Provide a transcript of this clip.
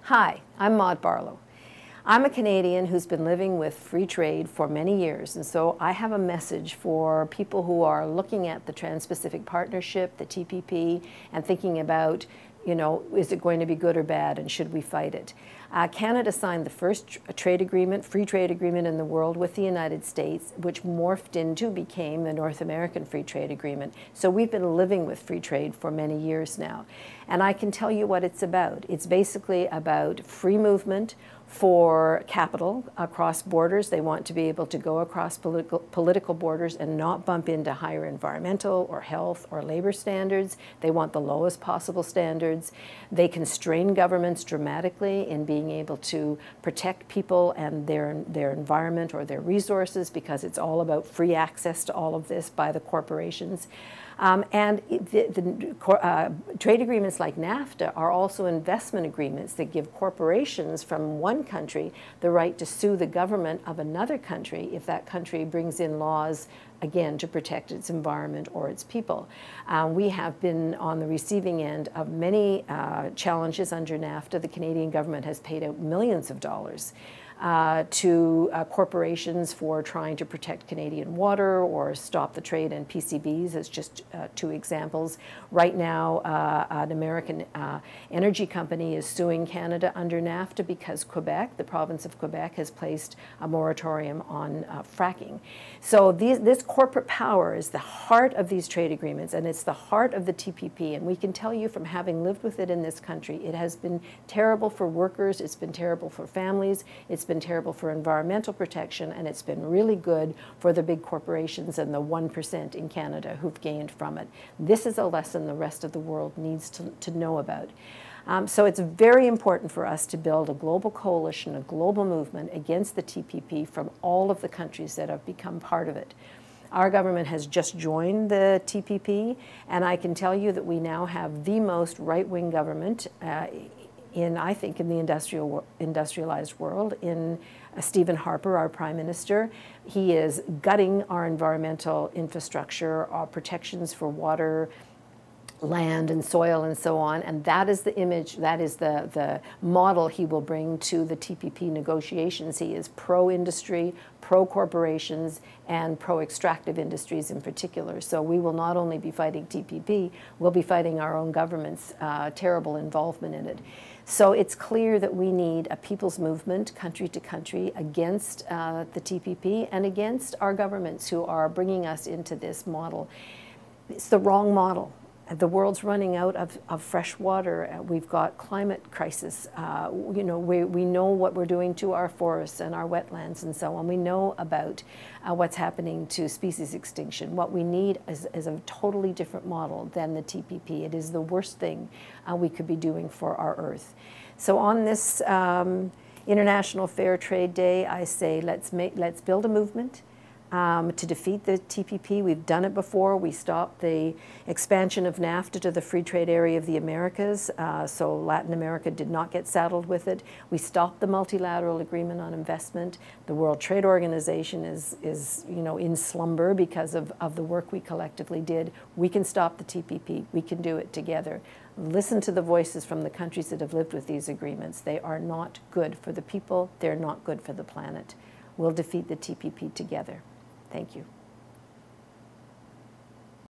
Hi, I'm Maude Barlow. I'm a Canadian who's been living with free trade for many years, and so I have a message for people who are looking at the Trans-Pacific Partnership, the TPP, and thinking about, is it going to be good or bad, and should we fight it? Canada signed the first trade agreement, free trade agreement in the world with the United States, which morphed into became the North American Free Trade Agreement. So we've been living with free trade for many years now. And I can tell you what it's about. It's basically about free movement for capital across borders. They want to be able to go across political borders and not bump into higher environmental or health or labor standards. They want the lowest possible standards. They constrain governments dramatically in being able to protect people and their environment or their resources, because it's all about free access to all of this by the corporations. Trade agreements like NAFTA are also investment agreements that give corporations from one country the right to sue the government of another country if that country brings in laws, again, to protect its environment or its people. We have been on the receiving end of many challenges under NAFTA. The Canadian government has paid out millions of dollars to corporations for trying to protect Canadian water or stop the trade in PCBs, as just two examples. Right now, an American energy company is suing Canada under NAFTA because Quebec, the province of Quebec, has placed a moratorium on fracking. So this corporate power is the heart of these trade agreements, and it's the heart of the TPP. And we can tell you from having lived with it in this country, it has been terrible for workers, it's been terrible for families, it's been terrible for environmental protection, and it's been really good for the big corporations and the 1% in Canada who've gained from it. This is a lesson the rest of the world needs to know about. So it's very important for us to build a global coalition, a global movement against the TPP from all of the countries that have become part of it. Our government has just joined the TPP, and I can tell you that we now have the most right-wing government I think, in the industrialized world, in Stephen Harper, our Prime Minister. He is gutting our environmental infrastructure, our protections for water, land and soil and so on, and that is the image, that is the model he will bring to the TPP negotiations. He is pro-industry, pro-corporations, and pro-extractive industries in particular. So we will not only be fighting TPP, we'll be fighting our own government's terrible involvement in it. So it's clear that we need a people's movement, country to country, against the TPP and against our governments who are bringing us into this model. It's the wrong model. The world's running out of fresh water. We've got climate crisis. We know what we're doing to our forests and our wetlands and so on. We know about what's happening to species extinction. What we need is a totally different model than the TPP. It is the worst thing we could be doing for our Earth. So on this International Fair Trade Day, I say let's build a movement to defeat the TPP. We've done it before. We stopped the expansion of NAFTA to the free trade area of the Americas, so Latin America did not get saddled with it. We stopped the multilateral agreement on investment. The World Trade Organization is in slumber because of the work we collectively did. We can stop the TPP. We can do it together. Listen to the voices from the countries that have lived with these agreements. They are not good for the people. They're not good for the planet. We'll defeat the TPP together. Thank you.